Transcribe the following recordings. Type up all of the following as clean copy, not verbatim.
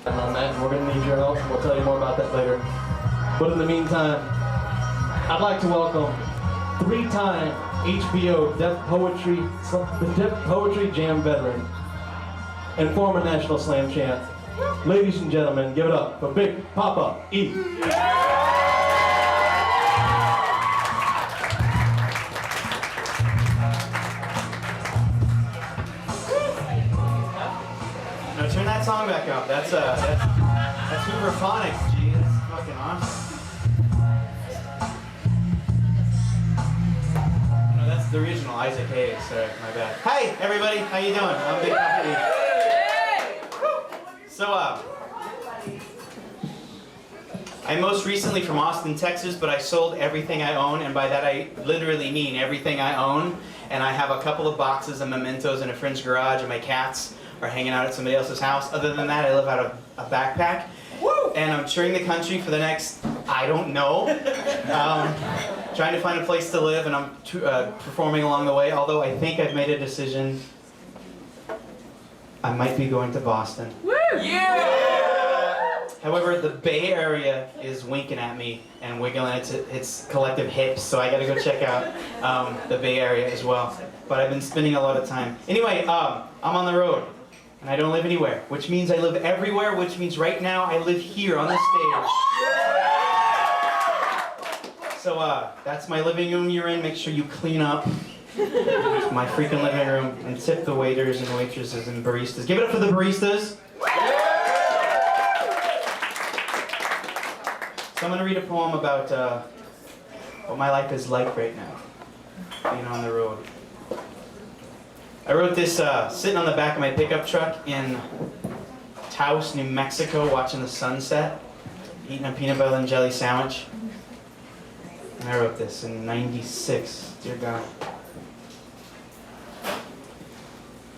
On that, and we're going to need your help, and we'll tell you more about that later. But in the meantime, I'd like to welcome three-time HBO the Deaf Poetry Jam veteran and former National Slam champ. Ladies and gentlemen, give it up for Big Papa E. Now turn that song back up. That's Superphonics, gee, that's fucking awesome. No, that's the original Isaac Hayes. Sorry, my bad. Hey, everybody, how you doing? I'm Big Papa E. So, I'm most recently from Austin, Texas, but I sold everything I own, and by that I literally mean everything I own. And I have a couple of boxes of mementos in a friend's garage, and my cats are hanging out at somebody else's house. Other than that, I live out of a backpack. Woo! And I'm touring the country for the next, I don't know, trying to find a place to live, and I'm performing along the way, although I think I've made a decision. I might be going to Boston. Woo! Yeah! However, the Bay Area is winking at me and wiggling its collective hips, so I gotta go check out the Bay Area as well. But I've been spending a lot of time. Anyway, I'm on the road. And I don't live anywhere, which means I live everywhere, which means right now I live here on the stage. So that's my living room you're in. Make sure you clean up my freaking living room and tip the waiters and waitresses and baristas. Give it up for the baristas. So I'm going to read a poem about what my life is like right now, being on the road. I wrote this sitting on the back of my pickup truck in Taos, New Mexico, watching the sunset, eating a peanut butter and jelly sandwich. And I wrote this in '96, dear God.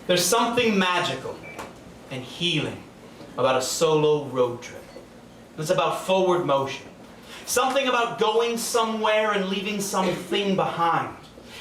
There's something magical and healing about a solo road trip. It's about forward motion. Something about going somewhere and leaving something behind.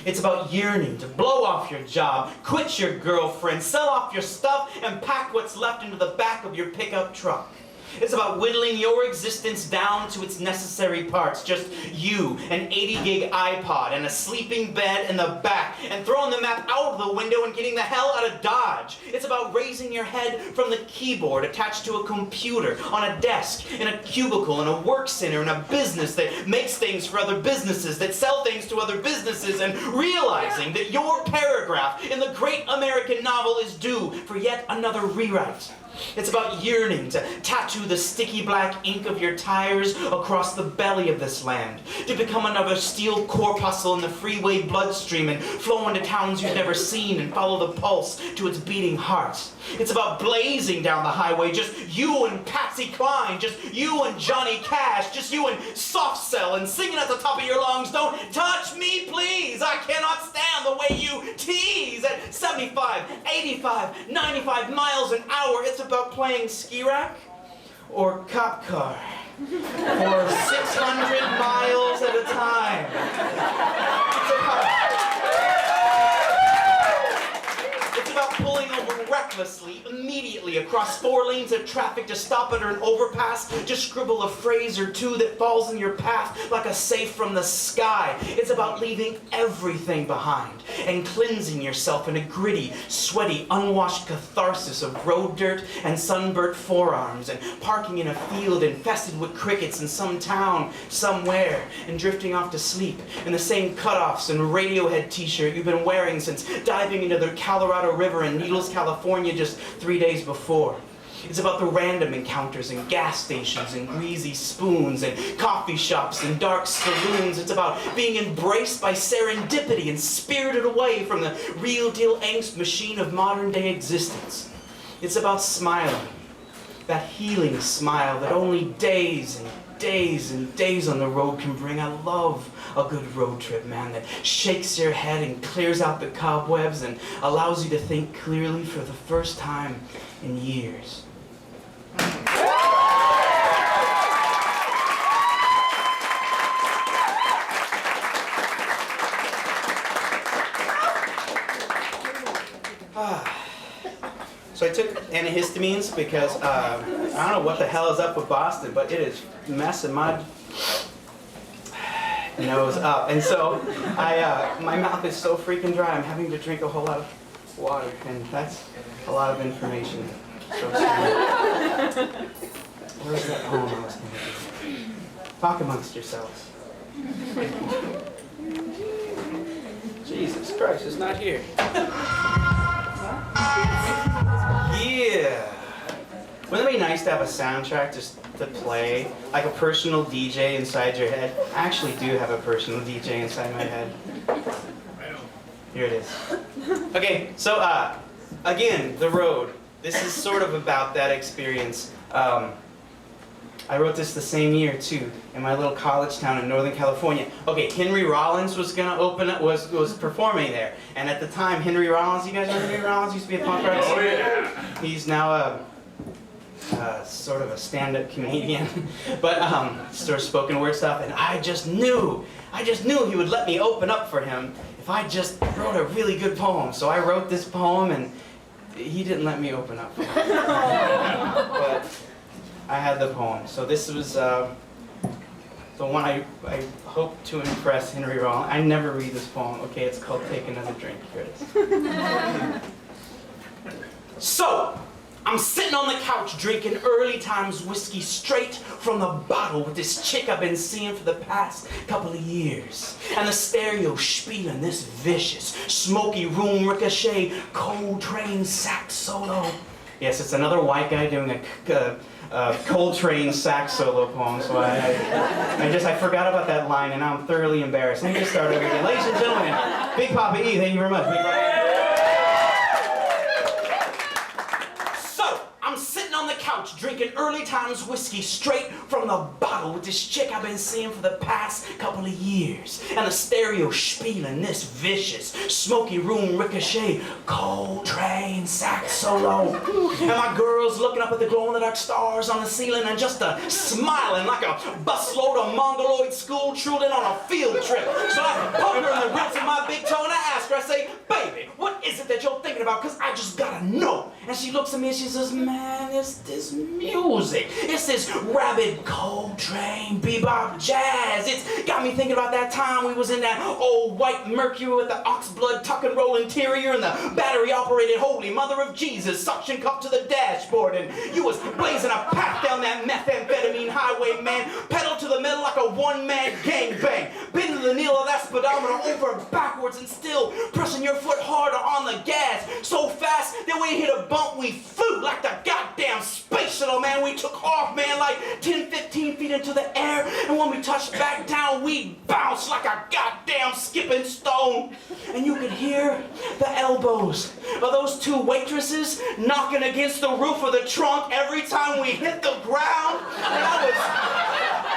It's about yearning to blow off your job, quit your girlfriend, sell off your stuff, and pack what's left into the back of your pickup truck. It's about whittling your existence down to its necessary parts. Just you, an 80-gig iPod, and a sleeping bed in the back, and throwing the map out of the window and getting the hell out of Dodge. It's about raising your head from the keyboard attached to a computer, on a desk, in a cubicle, in a work center, in a business that makes things for other businesses, that sell things to other businesses, and realizing that your paragraph in the great American novel is due for yet another rewrite. It's about yearning to tattoo the sticky black ink of your tires across the belly of this land, to become another steel corpuscle in the freeway bloodstream and flow into towns you've never seen and follow the pulse to its beating heart. It's about blazing down the highway, just you and Patsy Cline, just you and Johnny Cash, just you and Soft Cell, and singing at the top of your lungs, "Don't touch me, please, I cannot stand the way you tease," at 75, 85, 95 miles an hour. It's about playing ski rack or cop car for 600 miles at a time. It's about pulling over recklessly, immediately, across 4 lanes of traffic to stop under an overpass, to scribble a phrase or two that falls in your path like a safe from the sky. It's about leaving everything behind and cleansing yourself in a gritty, sweaty, unwashed catharsis of road dirt and sunburnt forearms, and parking in a field infested with crickets in some town somewhere, and drifting off to sleep in the same cutoffs and Radiohead t-shirt you've been wearing since diving into the Colorado River in Needles, California just 3 days before. It's about the random encounters in gas stations and greasy spoons and coffee shops and dark saloons. It's about being embraced by serendipity and spirited away from the real deal angst machine of modern day existence. It's about smiling, that healing smile that only days and days and days on the road can bring. I love a good road trip, man, that shakes your head and clears out the cobwebs and allows you to think clearly for the first time in years. So I took antihistamines because I don't know what the hell is up with Boston, but it is messing my nose up. And so my mouth is so freaking dry, I'm having to drink a whole lot of water, and that's a lot of information. So sorry. Where's that poem I was thinking of? Talk amongst yourselves. Jesus Christ, it's not here. Yeah. Wouldn't it be nice to have a soundtrack just to play? Like a personal DJ inside your head? I actually do have a personal DJ inside my head. Here it is. Okay, so again, The Road. This is sort of about that experience. I wrote this the same year too, in my little college town in Northern California. Okay, Henry Rollins was gonna open it, was performing there, and at the time, Henry Rollins, you guys know Henry Rollins used to be a punk rock singer. Oh yeah. He's now a sort of a stand-up comedian, but sort of spoken word stuff. And I just knew he would let me open up for him if I just wrote a really good poem. So I wrote this poem, and he didn't let me open up for him. But I had the poem. So this was the one I hope to impress Henry Rollins. I never read this poem. Okay, it's called Take Another Drink. Here it is. So, I'm sitting on the couch drinking early times whiskey straight from the bottle with this chick I've been seeing for the past couple of years. And the stereo spieling this vicious, smoky room ricochet Coltrane sax solo. Yes, it's another white guy doing a Coltrane sax solo poem, so I forgot about that line, and now I'm thoroughly embarrassed. Let me just start over again. Ladies and gentlemen, Big Papa E, thank you very much. Big Papa E. I'm sitting on the couch drinking early times whiskey straight from the bottle with this chick I've been seeing for the past couple of years. And the stereo spieling this vicious, smoky room ricochet Coltrane sax solo. And my girl's looking up at the glow-in-the-dark stars on the ceiling and just smiling like a busload of mongoloid school children on a field trip. So I poke her in the ribs of my big toe and I ask her, I say, baby, what is it that you're thinking about? Because I just gotta know. And she looks at me and she says, man, it's this music. It's this rabid Coltrane bebop jazz. It's got me thinking about that time we was in that old white Mercury with the oxblood tuck and roll interior and the battery operated Holy Mother of Jesus suction cup to the dashboard, and you was blazing a path down that methamphetamine highway, man, pedal to the metal like a one-man gangbang, bending the needle of that speedometer over backwards and still pressing your foot harder on the gas so fast that when you hit a bump we flew like the goddamn space shuttle, man. We took off, man, like 10, 15 feet into the air, and when we touched back down, we bounced like a goddamn skipping stone. And you could hear the elbows of those two waitresses knocking against the roof of the trunk every time we hit the ground.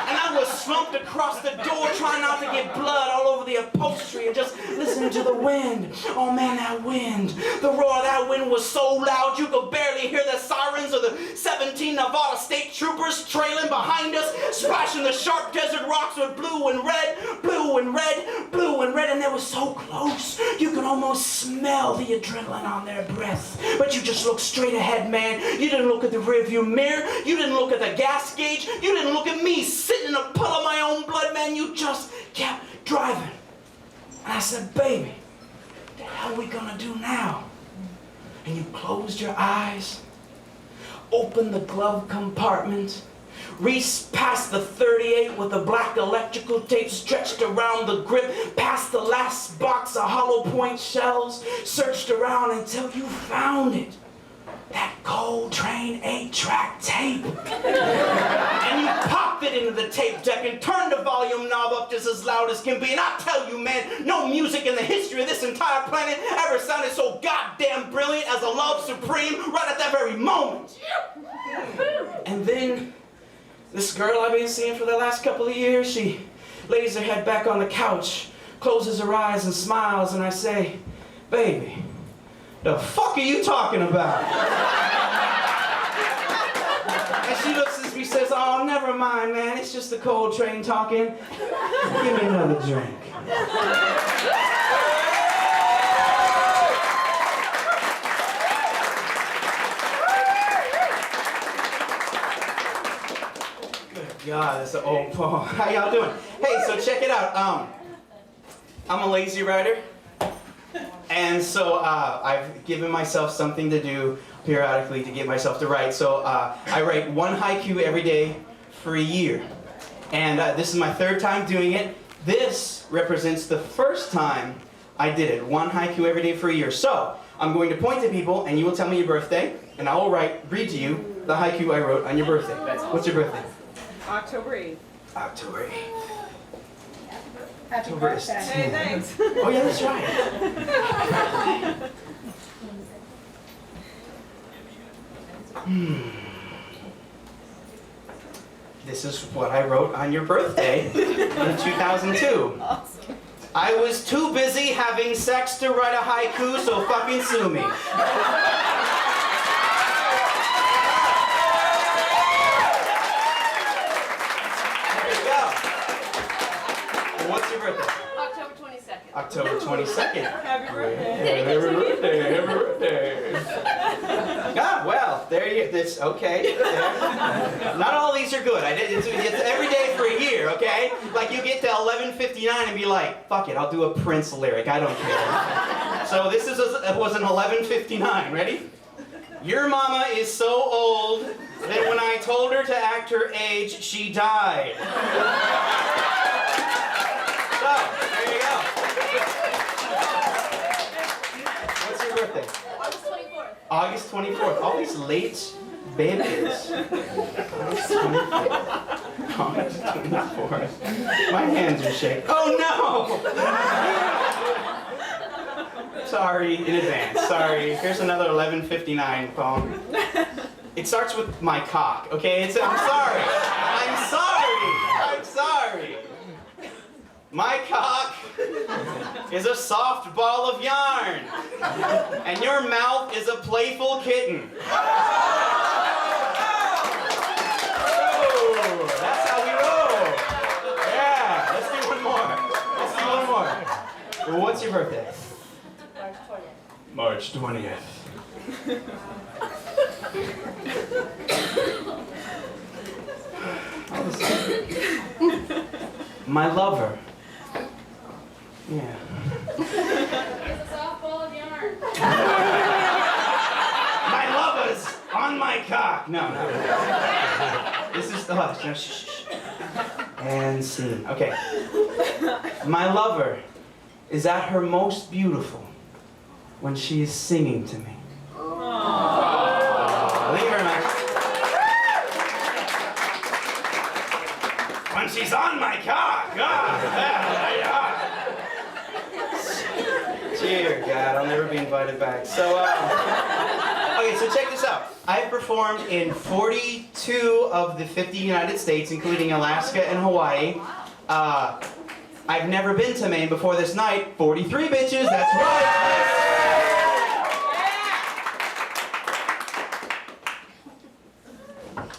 And I was slumped across the door trying not to get blood all over the upholstery and just listening to the wind. Oh man, that wind. The roar of that wind was so loud you could barely hear the sirens of the 17 Nevada state troopers trailing behind us, splashing the sharp desert rocks with blue and red, blue and red, blue and red, and they were so close you could almost smell the adrenaline on their breath. But you just looked straight ahead, man. You didn't look at the rearview mirror. You didn't look at the gas gauge. You didn't look at me sitting in a puddle of my own blood, man. You just kept driving. And I said, baby, what the hell are we gonna do now? And you closed your eyes, opened the glove compartment, reached past the 38 with the black electrical tape stretched around the grip, past the last box of hollow point shells, searched around until you found it. That Coltrane 8-track tape. And you popped it into the tape deck and turned the volume knob up just as loud as can be. And I tell you, man, no music in the history of this entire planet ever sounded so goddamn brilliant as a Love Supreme right at that very moment. And then this girl I've been seeing for the last couple of years, she lays her head back on the couch, closes her eyes and smiles, and I say, baby, the fuck are you talking about? And she looks at me and says, oh, never mind, man. It's just the Coltrane talking. Give me another drink. God, that's an old poem. How y'all doing? Hey, so check it out. I'm a lazy writer. And so I've given myself something to do periodically to get myself to write. So I write one haiku every day for a year. And this is my third time doing it. This represents the first time I did it. One haiku every day for a year. So I'm going to point to people and you will tell me your birthday. And I will read to you the haiku I wrote on your birthday. What's your birthday? October 8th. October 8th. Happy October birthday. is- Hey, thanks. Oh yeah, that's right. This is what I wrote on your birthday in 2002. Awesome. I was too busy having sex to write a haiku, so fucking sue me. There you go. What's your birthday? October 22nd. October 22nd. Happy birthday. Happy birthday, happy birthday. Ah, well, there you, this, okay. Not all these are good. It's every day for a year, okay? Like you get to 11:59 and be like, fuck it, I'll do a Prince lyric, I don't care. So this was an 11:59, ready? Your mama is so old that when I told her to act her age, she died. So, there you go. What's your birthday? August 24th. August 24th. All these late babies. August 24th. August 24th. My hands are shaking. Oh no! Sorry in advance. Sorry. Here's another 11:59 poem. It starts with my cock, okay? I'm sorry. I'm sorry. I'm sorry. My cock is a soft ball of yarn, and your mouth is a playful kitten. Oh, that's how we roll. Yeah, let's do one more. Let's do one more. Well, what's your birthday? March 20th. March 20th. My lover. Yeah. It's a soft ball of yarn. My lover's on my cock. No. This is the last. No, shh. And scene. Okay. My lover is at her most beautiful when she is singing to me. Thank you very much. When she's on my cock. Dear God, I'll never be invited back. So, okay, so check this out. I've performed in 42 of the 50 United States, including Alaska and Hawaii. I've never been to Maine before this night. 43 bitches, that's right.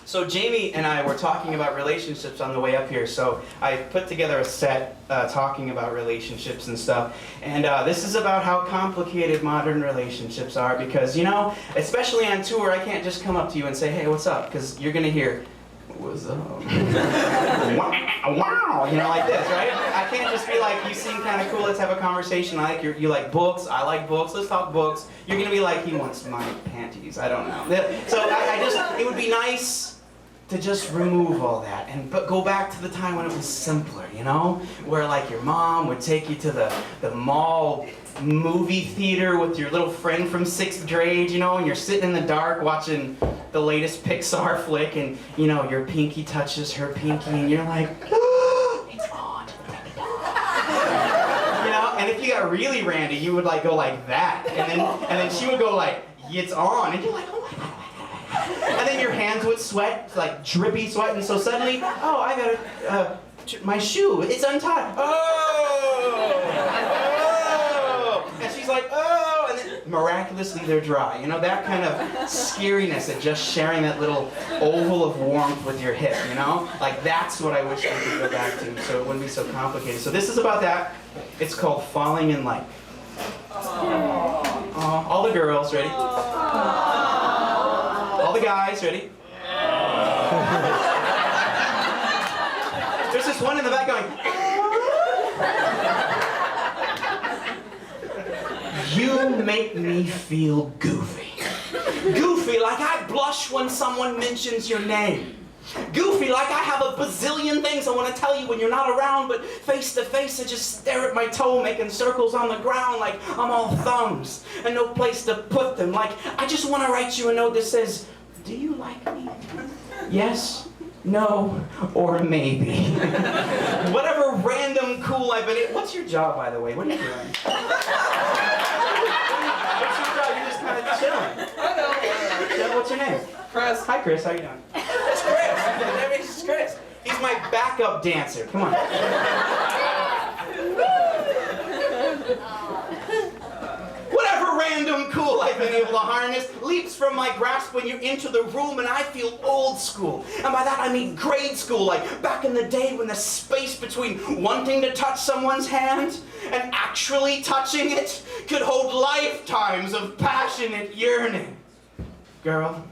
So Jamie and I were talking about relationships on the way up here, so I put together a set talking about relationships and stuff. And this is about how complicated modern relationships are because, you know, especially on tour, I can't just come up to you and say, hey, what's up? Because you're going to hear, what's up? Wow, you know, like this, right? I can't just be like, you seem kind of cool, let's have a conversation. I like you like books, I like books, let's talk books. You're going to be like, he wants my panties, I don't know. So it would be nice to just remove all that but go back to the time when it was simpler, you know? Where like your mom would take you to the mall movie theater with your little friend from 6th grade, you know, and you're sitting in the dark watching the latest Pixar flick and, you know, your pinky touches her pinky and you're like, it's on. You know, and if you got really randy, you would like go like that. And then she would go like, it's on. And you're like, oh my God. And then your hands would sweat, like drippy sweat, and so suddenly, oh, I got my shoe, it's untied. Oh! And she's like, oh! And then miraculously they're dry. You know, that kind of scariness at just sharing that little oval of warmth with your hip, you know? Like, that's what I wish we could go back to, so it wouldn't be so complicated. So this is about that. It's called Falling in Life. All the girls, ready? All the guys, ready? going, you make me feel goofy. Goofy like I blush when someone mentions your name. Goofy like I have a bazillion things I want to tell you when you're not around, but face to face I just stare at my toe making circles on the ground like I'm all thumbs and no place to put them. Like I just want to write you a note that says, do you like me? Yes, no, or maybe. Whatever random cool I've been in. What's your job, by the way? What are you doing? What's your job? You're just kind of chilling. Yeah, what's your name? Chris. Hi, Chris. How you doing? It's Chris. That means it's Chris. He's my backup dancer. Come on. Whatever random cool I've been able to harness leaps from my grasp when you're into the room and I feel old school. And by that I mean grade school, like back in the day when the space between wanting to touch someone's hand and actually touching it could hold lifetimes of passionate yearning. Girl.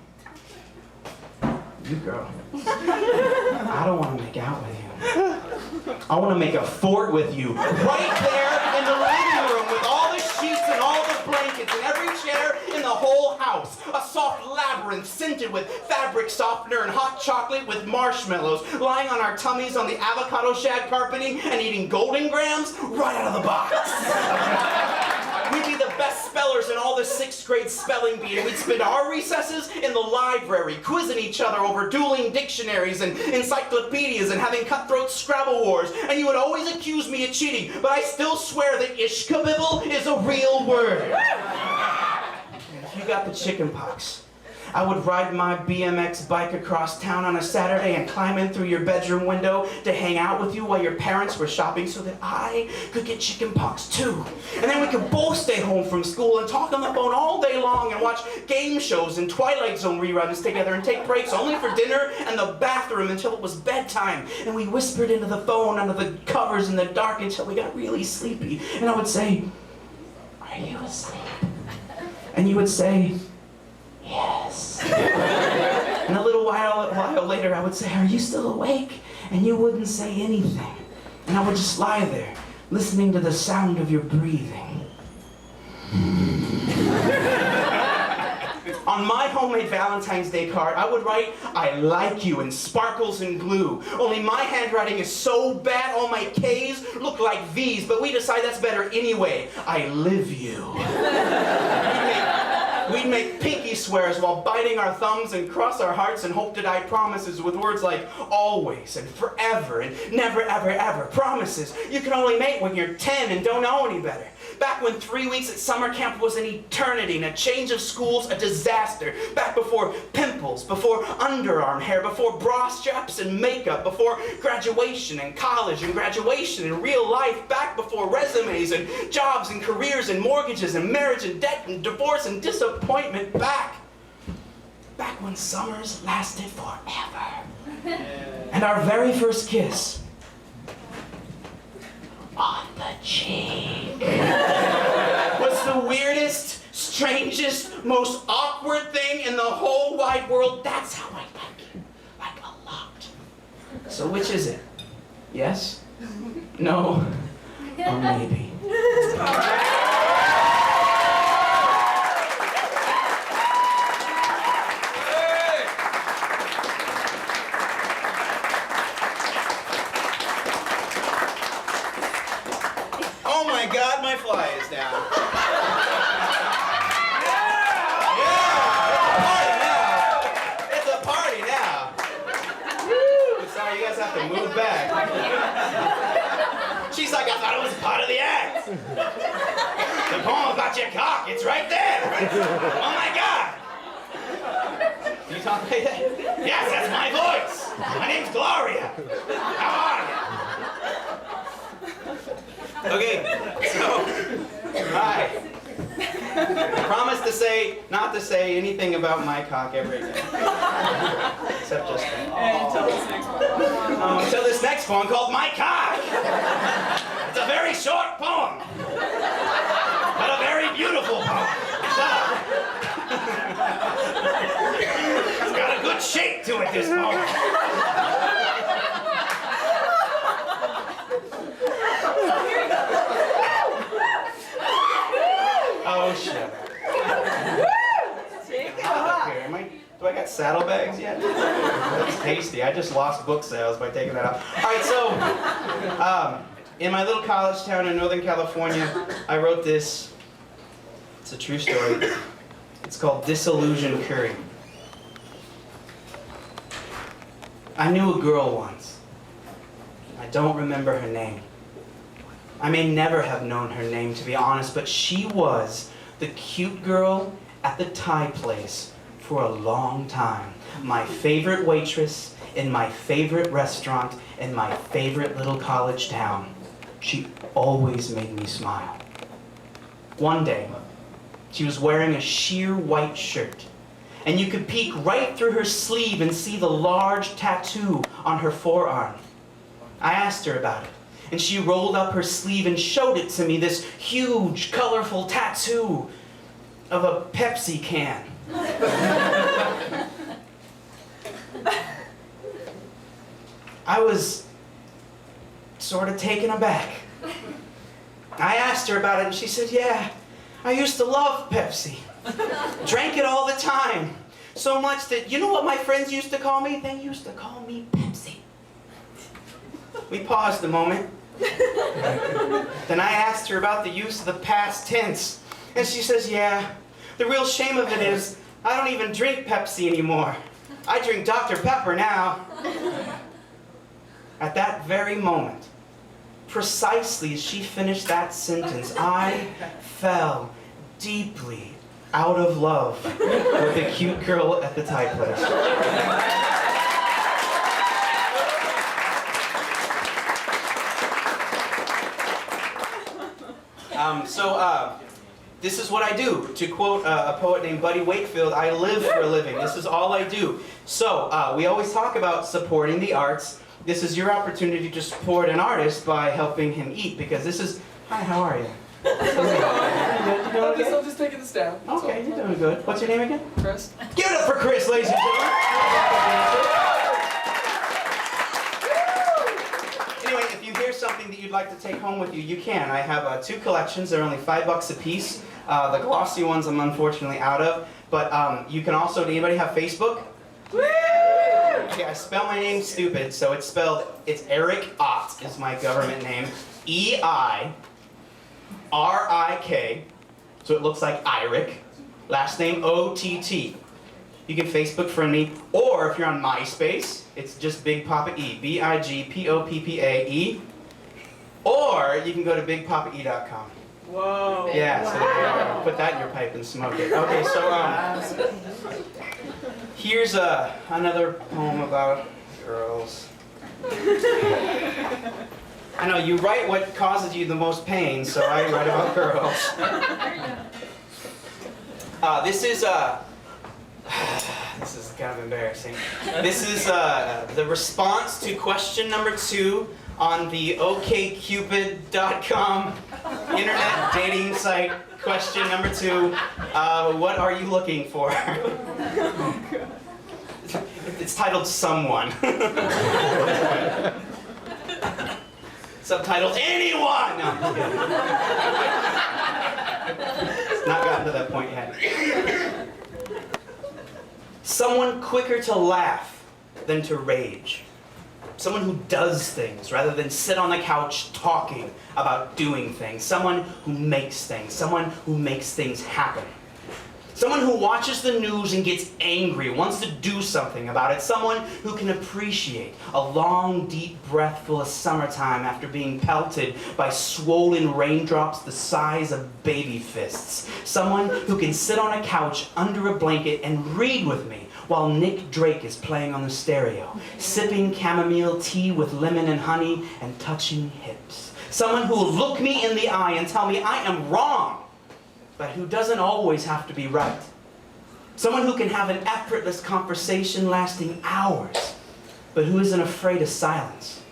You girl. I don't want to make out with you. I want to make a fort with you. Right there in the living room with all the sheets and all the blankets and every chair in the whole house. A soft labyrinth scented with fabric softener and hot chocolate with marshmallows. Lying on our tummies on the avocado shag carpeting and eating golden grams right out of the box. We'd be the best spellers in all the 6th grade spelling bee, and we'd spend our recesses in the library, quizzing each other over dueling dictionaries and encyclopedias and having cutthroat Scrabble wars. And you would always accuse me of cheating, but I still swear that ishkabibble is a real word. And if you got the chicken pox, I would ride my BMX bike across town on a Saturday and climb in through your bedroom window to hang out with you while your parents were shopping so that I could get chicken pox too. And then we could both stay home from school and talk on the phone all day long and watch game shows and Twilight Zone reruns together and take breaks only for dinner and the bathroom until it was bedtime. And we whispered into the phone under the covers in the dark until we got really sleepy. And I would say, "Are you asleep?" And you would say, "Yes." And a little while later I would say, "Are you still awake?" And you wouldn't say anything. And I would just lie there, listening to the sound of your breathing. On my homemade Valentine's Day card, I would write, "I like you" in sparkles and glue. Only my handwriting is so bad, all my K's look like V's, but we decide that's better anyway. I live you. We'd make pinky swears while biting our thumbs and cross our hearts and hope to die promises with words like always and forever and never ever ever. Promises you can only make when you're 10 and don't know any better. Back when 3 weeks at summer camp was an eternity and a change of schools a disaster. Back before pimples, before underarm hair, before bra straps and makeup, before graduation and college and graduation and real life. Back before resumes and jobs and careers and mortgages and marriage and debt and divorce and disappointment. Back when summers lasted forever. And our very first kiss on the cheek was the weirdest, strangest, most awkward thing in the whole wide world. That's how I like you, like a lot. So which is it? Yes? No? Or maybe? Oh my God, my fly is down. Yeah, it's a party now. Woo, sorry, you guys have to move back. She's like, I thought it was part of the act. The poem about your cock, it's right there. Oh my God. You talk like that? Yes, that's my voice. My name's Gloria. How are you? Okay, so, hi. I promise to say, not to say anything about my cock ever again. Except just Until this next one. until this next poem called My Cock. It's a very short poem, but a very beautiful poem. It's got a good shape to it, this poem. saddlebags yet? That's tasty. I just lost book sales by taking that out. All right, so in my little college town in Northern California, I wrote this. It's a true story. It's called Disillusion Curry. I knew a girl once. I don't remember her name. I may never have known her name, to be honest, but she was the cute girl at the Thai place for a long time. My favorite waitress in my favorite restaurant in my favorite little college town. She always made me smile. One day, she was wearing a sheer white shirt, and you could peek right through her sleeve and see the large tattoo on her forearm. I asked her about it, and she rolled up her sleeve and showed it to me, this huge, colorful tattoo of a Pepsi can. I was sort of taken aback. I asked her about it, and she said, yeah, I used to love Pepsi. Drank it all the time. So much that, you know what my friends used to call me? They used to call me Pepsi. We paused a moment. Then I asked her about the use of the past tense. And she says, yeah, the real shame of it is I don't even drink Pepsi anymore. I drink Dr. Pepper now. At that very moment, precisely as she finished that sentence, I fell deeply out of love with the cute girl at the Thai place. This is what I do. To quote a poet named Buddy Wakefield, I live for a living. This is all I do. So we always talk about supporting the arts. This is your opportunity to support an artist by helping him eat, because this is... Hi, how are you? I'm just taking this down. Okay, you're doing good. What's your name again? Chris. Give it up for Chris, ladies and gentlemen. Anyway, if you hear something that you'd like to take home with you, you can. I have 2 collections. They're only $5 a piece. The glossy ones I'm unfortunately out of. But you can also, do anybody have Facebook? Okay, I spell my name stupid, so it's Eric Ott is my government name. E-I-R-I-K, so it looks like Iric. Last name O-T-T. You can Facebook friend me, or if you're on MySpace, it's just Big Papa E, B-I-G-P-O-P-P-A-E. Or you can go to BigPapaE.com. Whoa. Yeah, so there you go. Put that in your pipe and smoke it. Okay, so here's another poem about girls. I know, you write what causes you the most pain, so I write about girls. This is kind of embarrassing. This is the response to question number 2 on the OkCupid.com internet dating site. Question number 2, what are you looking for? It's titled Someone. Subtitled Anyone! No, I'm kidding. It's not gotten to that point yet. Someone quicker to laugh than to rage. Someone who does things rather than sit on the couch talking about doing things. Someone who makes things. Someone who makes things happen. Someone who watches the news and gets angry, wants to do something about it. Someone who can appreciate a long, deep breath full of summertime after being pelted by swollen raindrops the size of baby fists. Someone who can sit on a couch under a blanket and read with me while Nick Drake is playing on the stereo, sipping chamomile tea with lemon and honey and touching hips. Someone who will look me in the eye and tell me I am wrong, but who doesn't always have to be right. Someone who can have an effortless conversation lasting hours, but who isn't afraid of silence.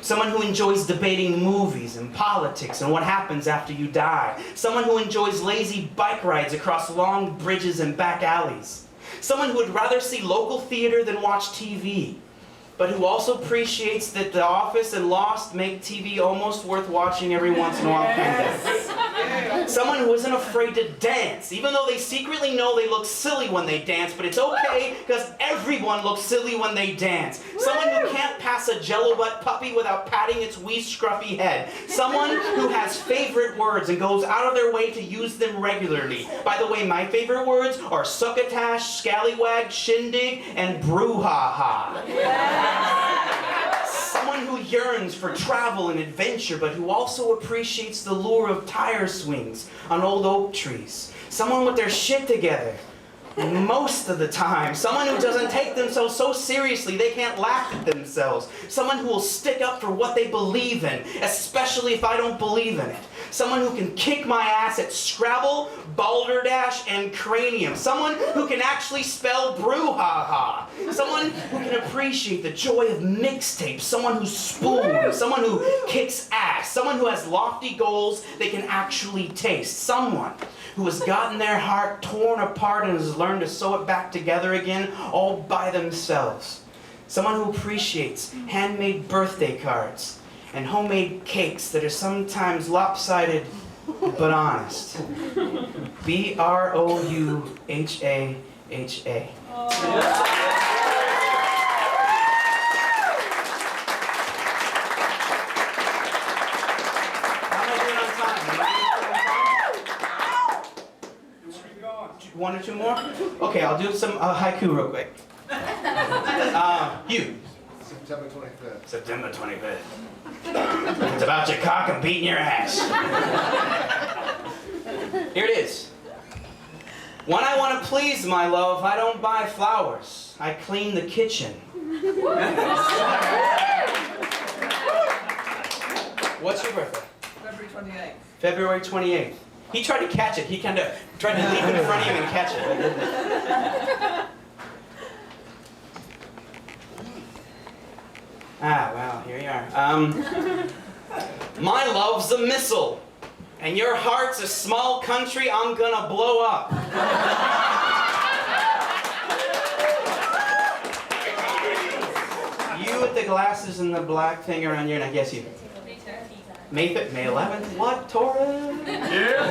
Someone who enjoys debating movies and politics and what happens after you die. Someone who enjoys lazy bike rides across long bridges and back alleys. Someone who would rather see local theater than watch TV, but who also appreciates that The Office and Lost make TV almost worth watching every once in a while. Yes. Someone who isn't afraid to dance, even though they secretly know they look silly when they dance, but it's okay because everyone looks silly when they dance. Someone who can't pass a jello butt puppy without patting its wee scruffy head. Someone who has favorite words and goes out of their way to use them regularly. By the way, my favorite words are succotash, scallywag, shindig, and brouhaha. Someone who yearns for travel and adventure, but who also appreciates the lure of tire swings on old oak trees. Someone with their shit together most of the time. Someone who doesn't take themselves so seriously they can't laugh at themselves. Someone who will stick up for what they believe in, especially if I don't believe in it. Someone who can kick my ass at Scrabble, Balderdash, and Cranium. Someone who can actually spell brouhaha. Someone who can appreciate the joy of mixtapes. Someone who spoons. Someone who kicks ass. Someone who has lofty goals they can actually taste. Someone who has gotten their heart torn apart and has learned to sew it back together again all by themselves. Someone who appreciates handmade birthday cards and homemade cakes that are sometimes lopsided but honest. B-R-O-U-H-A-H-A. How am I doing on time? One or two more? Okay, I'll do some haiku real quick. You. September 25th. September 25th. It's about your cock and beating your ass. Here it is. When I want to please my love, I don't buy flowers. I clean the kitchen. What's your birthday? February 28th. February 28th. He tried to catch it. He kind of tried to leap in front of him and catch it. Ah, well, here you are. My love's a missile, and your heart's a small country I'm gonna blow up. You with the glasses and the black thing around your neck. Yes, you. May 11th? What, Torah? Yeah.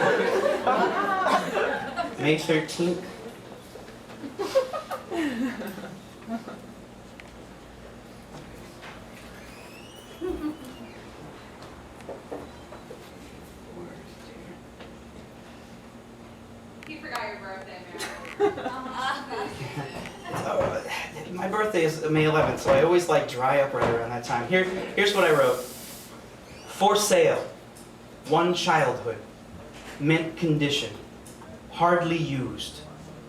May 13th. You forgot your birthday, My birthday is May 11th, so I always like dry up right around that time. Here's what I wrote. For sale, one childhood, mint condition, hardly used,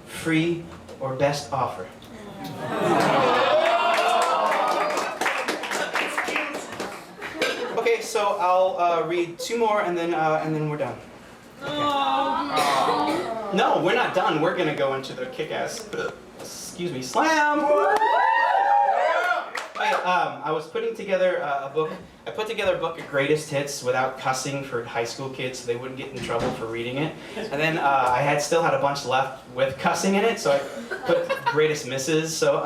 free or best offer. Okay, so I'll read two more and then we're done. Okay. No, we're not done. We're gonna go into the kick-ass, excuse me, slam! I was putting together a book. I put together a book of greatest hits without cussing for high school kids so they wouldn't get in trouble for reading it. And then I still had a bunch left with cussing in it, so I put greatest misses. So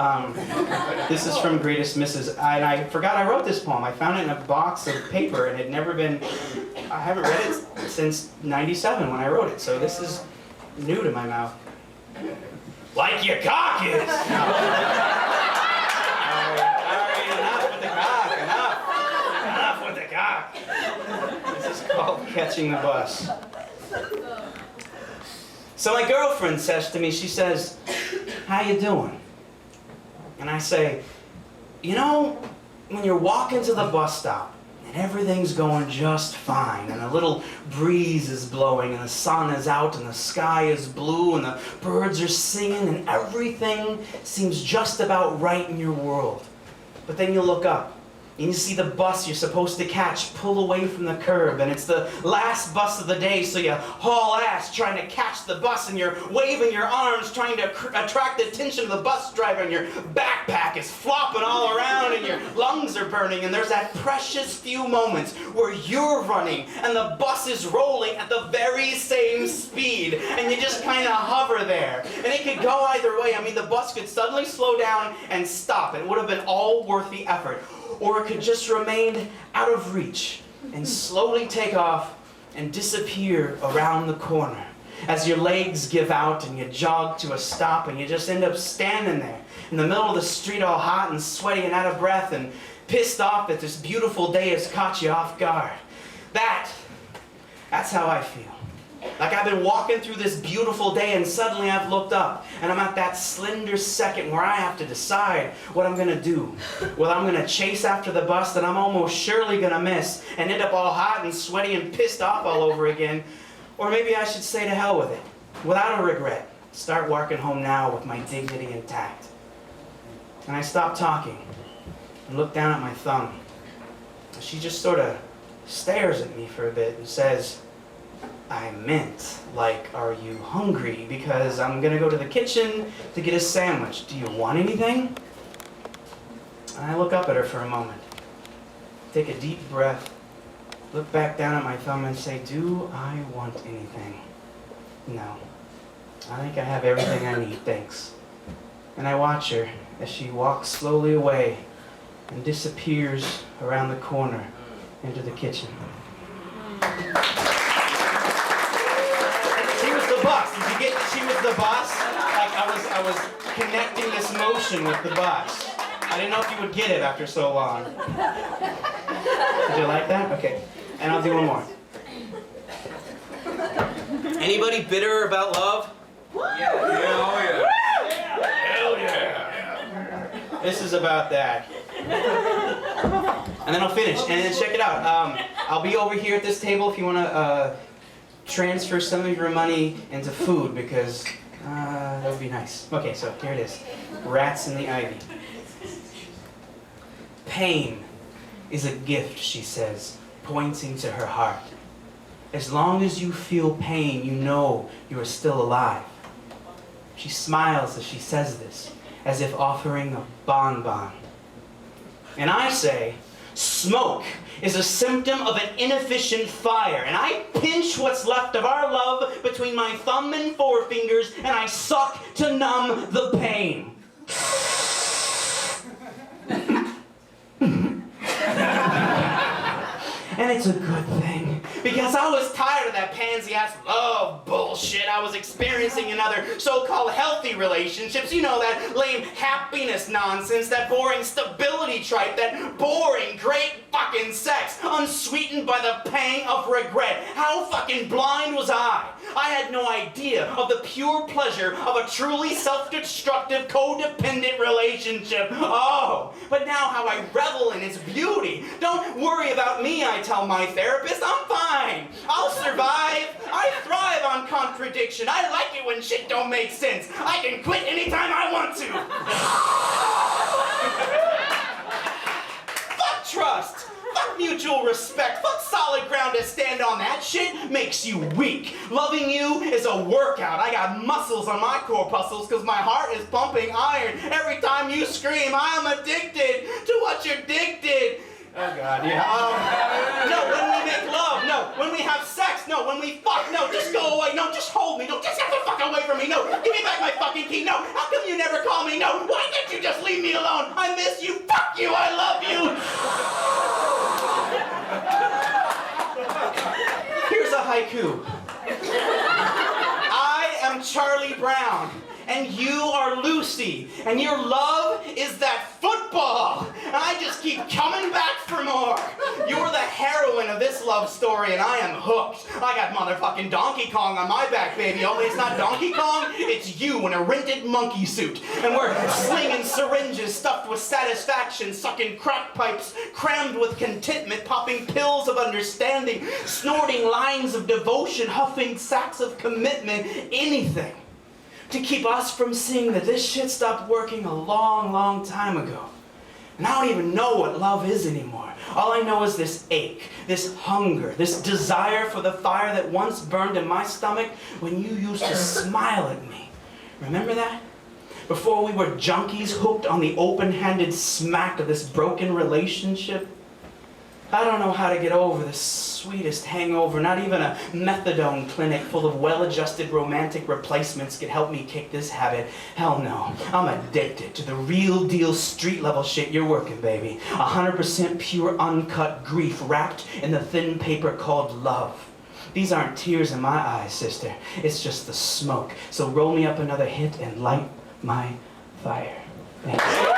this is from Greatest Misses. And I forgot I wrote this poem. I found it in a box of paper and it had never been, I haven't read it since '97 when I wrote it. So this is new to my mouth. Like your cock is! No. This is called catching the bus. So my girlfriend says to me, she says, how you doing? And I say, you know, when you're walking to the bus stop and everything's going just fine and a little breeze is blowing and the sun is out and the sky is blue and the birds are singing and everything seems just about right in your world. But then you look up and you see the bus you're supposed to catch pull away from the curb, and it's the last bus of the day, so you haul ass trying to catch the bus, and you're waving your arms trying to attract the attention of the bus driver, and your backpack is flopping all around, and your lungs are burning, and there's that precious few moments where you're running, and the bus is rolling at the very same speed, and you just kind of hover there. And it could go either way. I mean, the bus could suddenly slow down and stop, and it would have been all worth the effort. Or it could just remain out of reach and slowly take off and disappear around the corner as your legs give out and you jog to a stop and you just end up standing there in the middle of the street all hot and sweaty and out of breath and pissed off that this beautiful day has caught you off guard. That's how I feel. Like I've been walking through this beautiful day and suddenly I've looked up and I'm at that slender second where I have to decide what I'm gonna do. Whether I'm gonna chase after the bus that I'm almost surely gonna miss and end up all hot and sweaty and pissed off all over again, or maybe I should say to hell with it, without a regret. Start walking home now with my dignity intact. And I stop talking and look down at my thumb. She just sort of stares at me for a bit and says, I meant, like, are you hungry? Because I'm gonna go to the kitchen to get a sandwich. Do you want anything? And I look up at her for a moment, take a deep breath, look back down at my thumb and say, do I want anything? No. I think I have everything I need, thanks. And I watch her as she walks slowly away and disappears around the corner into the kitchen. She was the bus. Did you get that she was the bus? Like I was connecting this motion with the bus. I didn't know if you would get it after so long. Did you like that? Okay. And I'll do one more. Anybody bitter about love? Yeah, Hell yeah. This is about that. And then I'll finish. And then check it out. I'll be over here at this table if you want to transfer some of your money into food because that would be nice. Okay, so here it is. Rats in the ivy. Pain is a gift, she says, pointing to her heart. As long as you feel pain, you know you are still alive. She smiles as she says this, as if offering a bonbon. And I say, smoke is a symptom of an inefficient fire, and I pinch what's left of our love between my thumb and forefingers, and I suck to numb the pain. And it's a good thing, because I was tired of that pansy-ass love bullshit I was experiencing in other so-called healthy relationships. You know, that lame happiness nonsense, that boring stability tripe, that boring, great fucking sex, unsweetened by the pang of regret. How fucking blind was I? I had no idea of the pure pleasure of a truly self-destructive, codependent relationship. Oh, but now how I revel in its beauty. Don't worry about me, I tell my therapist. I'm fine. I'll survive. I thrive on contradiction. I like it when shit don't make sense. I can quit anytime I want to. Fuck trust. Fuck mutual respect. Fuck solid ground to stand on. That shit makes you weak. Loving you is a workout. I got muscles on my corpuscles because my heart is pumping iron. Every time you scream, I am addicted to what you're addicted. Oh God, yeah. No, when we make love. No, when we have sex. No, when we fuck. No, just go away. No, just hold me. No, just get the fuck away from me. No, give me back my fucking key. No, how come you never call me? No, why didn't you just leave me alone? I miss you. Fuck you. I love you. Here's a haiku. I am Charlie Brown, and you are Lucy, and your love is that football, and I just keep coming back for more. You're the heroine of this love story, and I am hooked. I got motherfucking Donkey Kong on my back, baby, only it's not Donkey Kong, it's you in a rented monkey suit, and we're slinging syringes stuffed with satisfaction, sucking crack pipes, crammed with contentment, popping pills of understanding, snorting lines of devotion, huffing sacks of commitment, anything to keep us from seeing that this shit stopped working a long, long time ago. And I don't even know what love is anymore. All I know is this ache, this hunger, this desire for the fire that once burned in my stomach when you used to smile at me. Remember that? Before we were junkies hooked on the open-handed smack of this broken relationship. I don't know how to get over the sweetest hangover. Not even a methadone clinic full of well-adjusted romantic replacements could help me kick this habit. Hell no. I'm addicted to the real deal street level shit you're working, baby. 100% pure uncut grief wrapped in the thin paper called love. These aren't tears in my eyes, sister. It's just the smoke. So roll me up another hit and light my fire. Thanks.